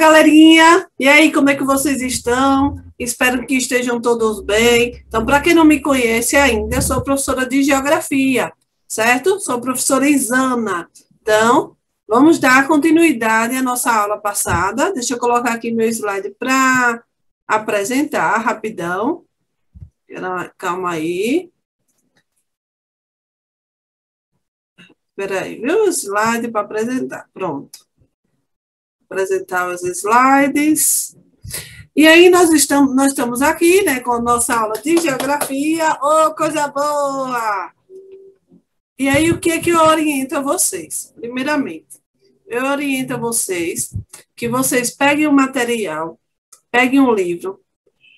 galerinha! E aí, como é que vocês estão? Espero que estejam todos bem. Então, para quem não me conhece ainda, eu sou professora de Geografia, certo? Sou professora Isana. Então, vamos dar continuidade à nossa aula passada. Deixa eu colocar aqui meu slide para apresentar rapidão. Calma aí. Espera aí, viu? Slide para apresentar. Pronto. Apresentar os slides. E aí nós estamos aqui, né, com a nossa aula de geografia. Oh, coisa boa! E aí o que é que eu oriento a vocês? Primeiramente, eu oriento a vocês que vocês peguem o material, peguem um livro,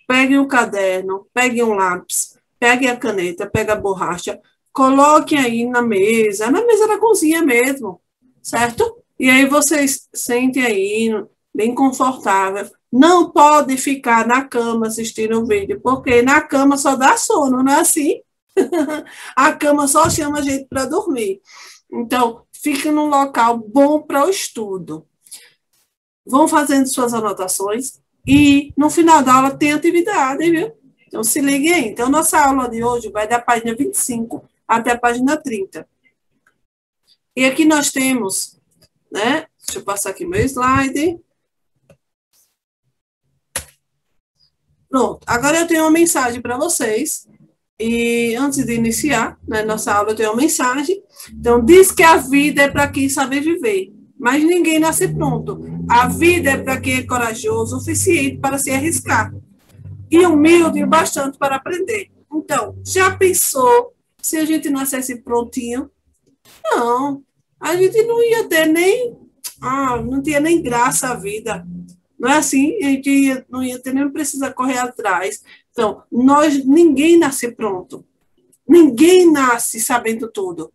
peguem um caderno, peguem um lápis, peguem a caneta, peguem a borracha, coloquem aí na mesa da cozinha mesmo, certo? E aí vocês sentem aí, bem confortável. Não pode ficar na cama assistindo o vídeo, porque na cama só dá sono, não é assim? A cama só chama a gente para dormir. Então, fique num local bom para o estudo. Vão fazendo suas anotações e no final da aula tem atividade, viu? Então, se liguem aí. Então, nossa aula de hoje vai da página 25 até a página 30. E aqui nós temos, né? Deixa eu passar aqui meu slide. Pronto, agora eu tenho uma mensagem para vocês. E antes de iniciar, né, nossa aula, eu tenho uma mensagem. Então, diz que a vida é para quem sabe viver, mas ninguém nasce pronto. A vida é para quem é corajoso o suficiente para se arriscar e humilde o bastante para aprender. Então, já pensou se a gente nascesse prontinho? Não, a gente não ia ter nem... não tinha nem graça a vida. Não é assim? A gente não ia ter nem precisa correr atrás. Então, ninguém nasce pronto. Ninguém nasce sabendo tudo.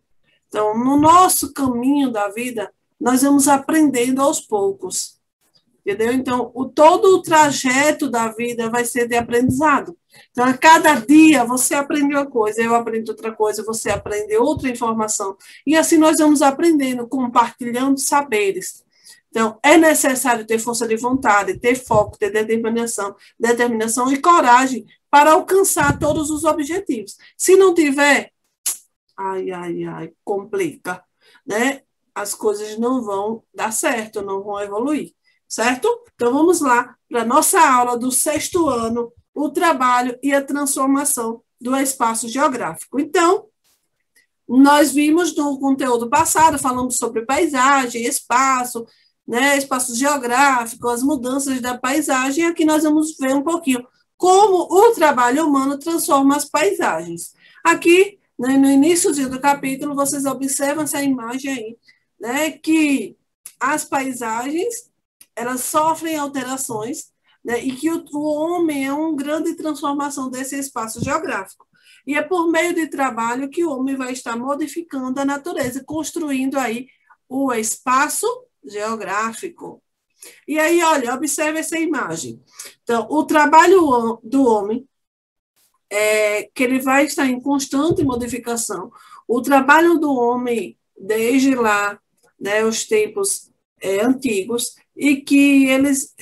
Então, no nosso caminho da vida, nós vamos aprendendo aos poucos. Entendeu? Então, todo o trajeto da vida vai ser de aprendizado. Então, a cada dia você aprende uma coisa, eu aprendo outra coisa, você aprende outra informação. E assim nós vamos aprendendo, compartilhando saberes. Então, é necessário ter força de vontade, ter foco, ter determinação e coragem para alcançar todos os objetivos. Se não tiver, complica, né? As coisas não vão dar certo, não vão evoluir, certo? Então, vamos lá para a nossa aula do 6º ano, o trabalho e a transformação do espaço geográfico. Então, nós vimos no conteúdo passado, falamos sobre paisagem, espaço, né, espaço geográfico, as mudanças da paisagem. Aqui nós vamos ver um pouquinho como o trabalho humano transforma as paisagens. Aqui, né, no início do capítulo, vocês observam essa imagem aí, né, que as paisagens, elas sofrem alterações, né, e que o homem é uma grande transformação desse espaço geográfico. E é por meio de trabalho que o homem vai estar modificando a natureza, construindo aí o espaço geográfico. E aí, olha, observe essa imagem. Então, o trabalho do homem é que ele vai estar em constante modificação. O trabalho do homem, desde lá, né, os tempos antigos, e que eles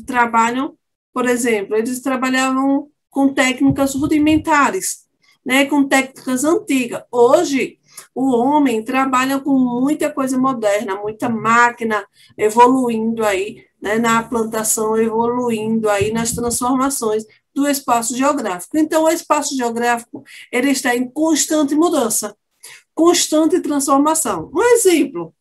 trabalham, por exemplo, eles trabalhavam com técnicas rudimentares, né, com técnicas antigas. Hoje, o homem trabalha com muita coisa moderna, muita máquina evoluindo aí, né, na plantação, evoluindo aí nas transformações do espaço geográfico. Então, o espaço geográfico, ele está em constante mudança, constante transformação. Um exemplo,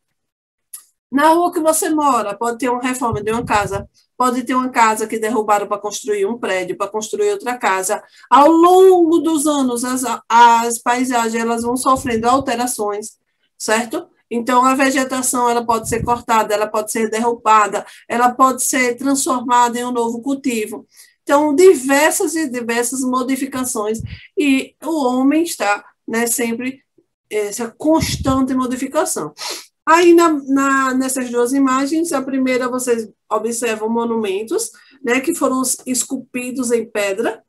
na rua que você mora, pode ter uma reforma de uma casa, pode ter uma casa que derrubaram para construir um prédio, para construir outra casa. Ao longo dos anos, as paisagens elas vão sofrendo alterações, certo? Então, a vegetação ela pode ser cortada, ela pode ser derrubada, ela pode ser transformada em um novo cultivo. Então, diversas e diversas modificações. E o homem está, né, sempre essa constante modificação. Aí, nessas duas imagens, a primeira vocês observam monumentos, né, que foram esculpidos em pedra,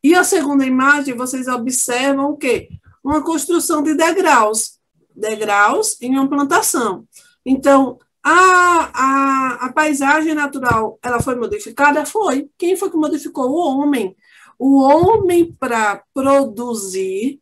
e a segunda imagem vocês observam o quê? Uma construção de degraus em uma plantação. Então, A paisagem natural, ela foi modificada? Foi. Quem foi que modificou? O homem. O homem, para produzir,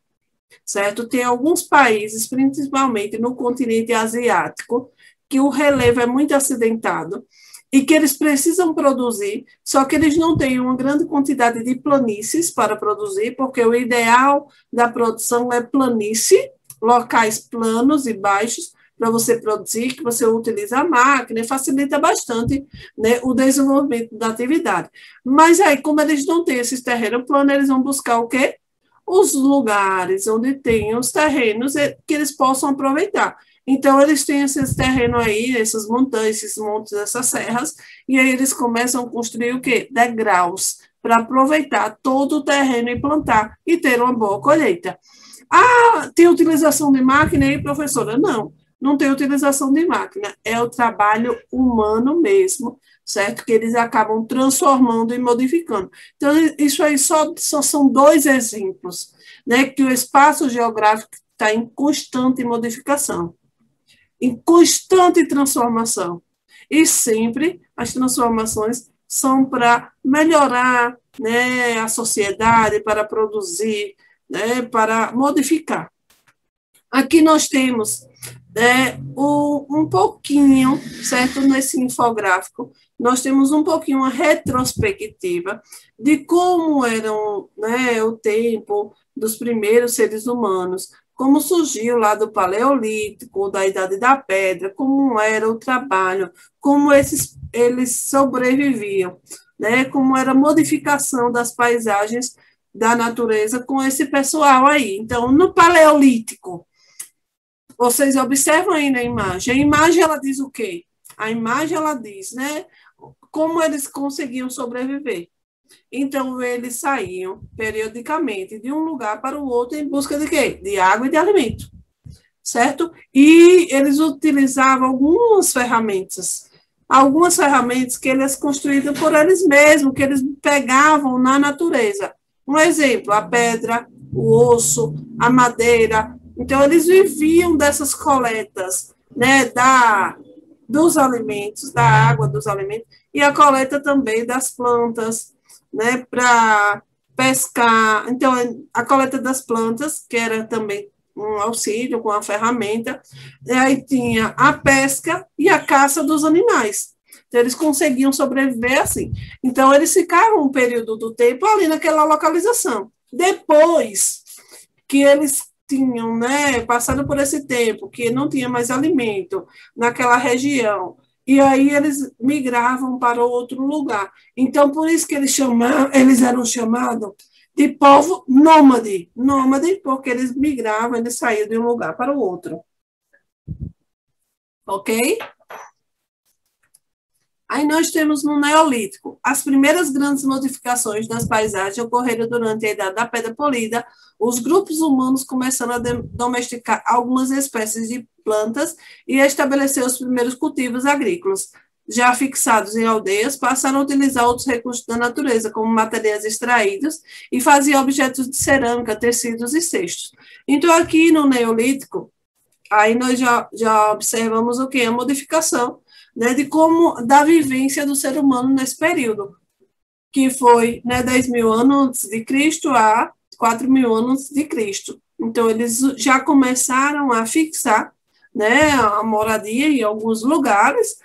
certo? Tem alguns países, principalmente no continente asiático, que o relevo é muito acidentado e que eles precisam produzir, só que eles não têm uma grande quantidade de planícies para produzir, porque o ideal da produção é planície, locais planos e baixos, para você produzir, que você utiliza a máquina, e facilita bastante, né, o desenvolvimento da atividade. Mas aí, como eles não têm esses terrenos planos, eles vão buscar o quê? Os lugares onde tem os terrenos que eles possam aproveitar. Então, eles têm esses terrenos aí, essas montanhas, esses montes, essas serras, e aí eles começam a construir o quê? Degraus, para aproveitar todo o terreno e plantar, e ter uma boa colheita. Ah, tem utilização de máquina aí, professora? Não, não tem utilização de máquina, é o trabalho humano mesmo, certo? Que eles acabam transformando e modificando. Então, isso aí só são dois exemplos, né? Que o espaço geográfico está em constante modificação, em constante transformação. E sempre as transformações são para melhorar, né, a sociedade, para produzir, né, para modificar. Aqui nós temos um pouquinho, certo, nesse infográfico, nós temos um pouquinho uma retrospectiva de como eram, né, o tempo dos primeiros seres humanos, como surgiu lá do Paleolítico, da Idade da Pedra, como era o trabalho, como eles sobreviviam, né, como era a modificação das paisagens da natureza com esse pessoal aí. Então, no Paleolítico, vocês observam aí na imagem. A imagem, ela diz o quê? A imagem, ela diz, né, como eles conseguiam sobreviver. Então, eles saíam periodicamente de um lugar para o outro em busca de quê? De água e de alimento, certo? E eles utilizavam algumas ferramentas que eles construíram por eles mesmos, que eles pegavam na natureza. Um exemplo, a pedra, o osso, a madeira. Então, eles viviam dessas coletas, né, dos alimentos, da água dos alimentos, e a coleta também das plantas, né, para pescar. Então, a coleta das plantas, que era também um auxílio com a ferramenta, e aí tinha a pesca e a caça dos animais. Então, eles conseguiam sobreviver assim. Então, eles ficaram um período do tempo ali naquela localização. Depois que eles tinham, né, passado por esse tempo, que não tinha mais alimento naquela região, e aí eles migravam para outro lugar. Então, por isso que eles eram chamados de povo nômade. Nômade, porque eles migravam, eles saíam de um lugar para o outro. Ok? Aí nós temos no Neolítico. As primeiras grandes modificações nas paisagens ocorreram durante a Idade da Pedra Polida. Os grupos humanos começaram a domesticar algumas espécies de plantas e estabelecer os primeiros cultivos agrícolas. Já fixados em aldeias, passaram a utilizar outros recursos da natureza, como materiais extraídos, e faziam objetos de cerâmica, tecidos e cestos. Então, aqui no Neolítico, aí nós já observamos o que? A modificação, né, de como, da vivência do ser humano nesse período, que foi, né, 10 mil anos antes de Cristo a 4 mil anos de Cristo. Então, eles já começaram a fixar, né, a moradia em alguns lugares,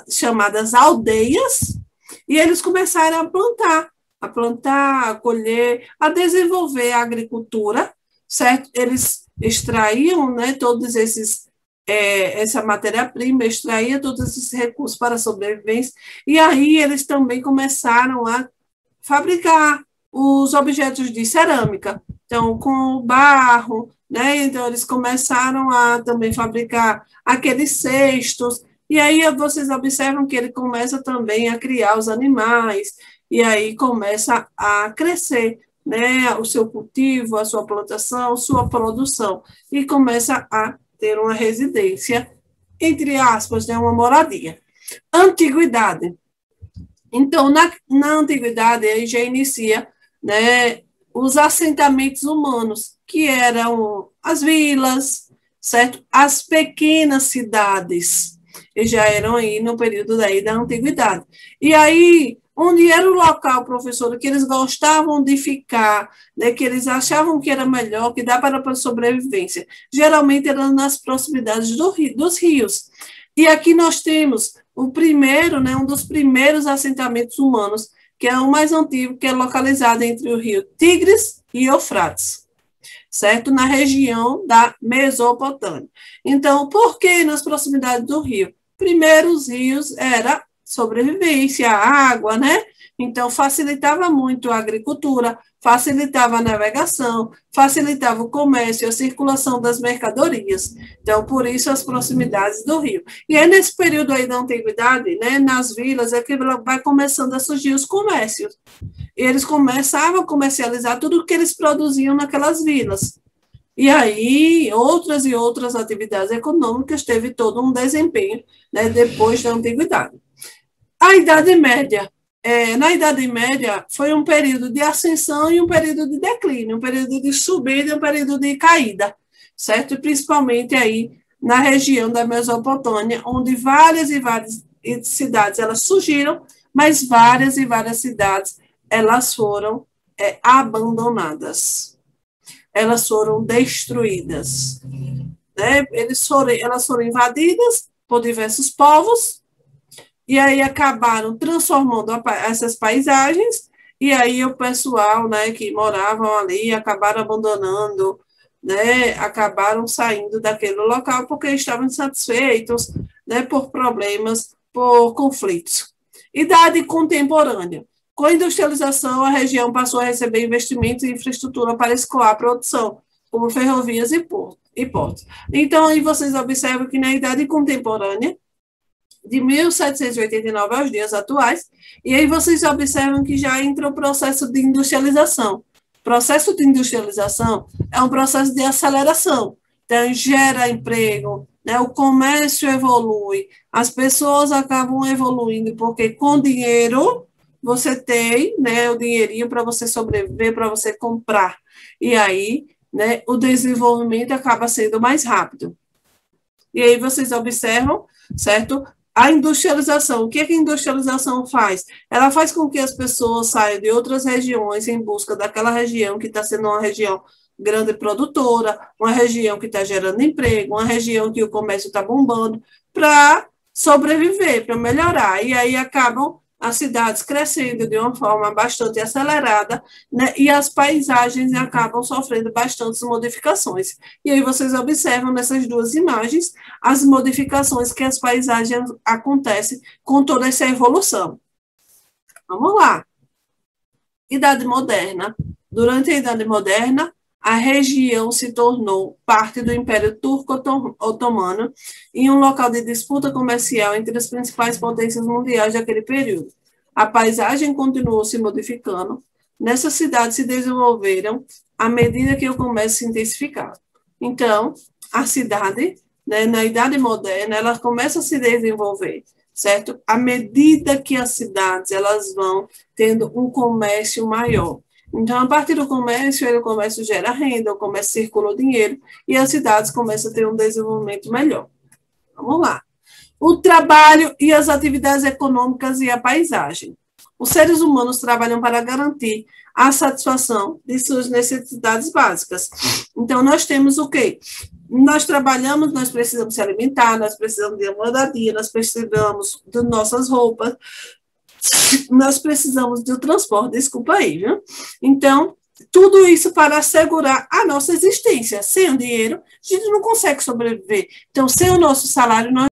chamadas aldeias, e eles começaram a plantar, a colher, a desenvolver a agricultura, certo? Eles extraíam, né, todos essa matéria-prima, extraía todos esses recursos para a sobrevivência, e aí eles também começaram a fabricar os objetos de cerâmica, então, com o barro, né, então eles começaram a também fabricar aqueles cestos, e aí vocês observam que ele começa também a criar os animais, e aí começa a crescer, né, o seu cultivo, a sua plantação, sua produção, e começa a ter uma residência, entre aspas, né, uma moradia. Antiguidade. Então, na antiguidade, aí já inicia, né, os assentamentos humanos, que eram as vilas, certo? As pequenas cidades. Eles já eram aí no período daí da antiguidade. E aí, onde era o local, professor, que eles gostavam de ficar, né, que eles achavam que era melhor, que dá para sobrevivência? Geralmente eram nas proximidades dos rios. E aqui nós temos o primeiro, né, um dos primeiros assentamentos humanos, que é o mais antigo, que é localizado entre o rio Tigres e Eufrates, certo? Na região da Mesopotâmia. Então, por que nas proximidades do rio? Primeiro, os rios era sobrevivência, água, né? Então, facilitava muito a agricultura, facilitava a navegação, facilitava o comércio e a circulação das mercadorias. Então, por isso, as proximidades do rio. E é nesse período aí da antiguidade, né, nas vilas, é que vai começando a surgir os comércios. E eles começavam a comercializar tudo o que eles produziam naquelas vilas. E aí, outras e outras atividades econômicas teve todo um desempenho, né, depois da antiguidade. A Idade Média. Na Idade Média, foi um período de ascensão e um período de declínio, um período de subida e um período de caída, certo? E principalmente aí na região da Mesopotâmia, onde várias e várias cidades elas surgiram, mas várias e várias cidades elas foram abandonadas, elas foram destruídas, né? Elas foram invadidas por diversos povos, e aí acabaram transformando essas paisagens, e aí o pessoal, né, que moravam ali acabaram abandonando, né, acabaram saindo daquele local porque estavam insatisfeitos, né, por problemas, por conflitos. Idade contemporânea. Com a industrialização, a região passou a receber investimentos em infraestrutura para escoar a produção, como ferrovias e portos. Então, aí vocês observam que na idade contemporânea, de 1789 aos dias atuais, e aí vocês observam que já entra o processo de industrialização. O processo de industrialização é um processo de aceleração, então gera emprego, né, o comércio evolui, as pessoas acabam evoluindo, porque com dinheiro você tem, né, o dinheirinho para você sobreviver, para você comprar, e aí, né, o desenvolvimento acaba sendo mais rápido. E aí vocês observam, certo? A industrialização, o que a industrialização faz? Ela faz com que as pessoas saiam de outras regiões em busca daquela região que está sendo uma região grande produtora, uma região que está gerando emprego, uma região que o comércio está bombando, para sobreviver, para melhorar. E aí acabam as cidades crescendo de uma forma bastante acelerada, né, e as paisagens acabam sofrendo bastantes modificações. E aí vocês observam nessas duas imagens as modificações que as paisagens acontecem com toda essa evolução. Vamos lá. Idade Moderna. Durante a Idade Moderna, a região se tornou parte do Império Turco-Otomano em um local de disputa comercial entre as principais potências mundiais daquele período. A paisagem continuou se modificando. Nessas cidades se desenvolveram à medida que o comércio se intensificava. Então, a cidade, né, na Idade Moderna, ela começa a se desenvolver, certo? À medida que as cidades elas vão tendo um comércio maior. Então, a partir do comércio, o comércio gera renda, o comércio circula o dinheiro e as cidades começam a ter um desenvolvimento melhor. Vamos lá. O trabalho e as atividades econômicas e a paisagem. Os seres humanos trabalham para garantir a satisfação de suas necessidades básicas. Então, nós temos o quê? Nós trabalhamos, nós precisamos se alimentar, nós precisamos de moradia, nós precisamos de nossas roupas, nós precisamos do transporte, desculpa aí, viu? Então, tudo isso para assegurar a nossa existência. Sem o dinheiro, a gente não consegue sobreviver. Então, sem o nosso salário, nós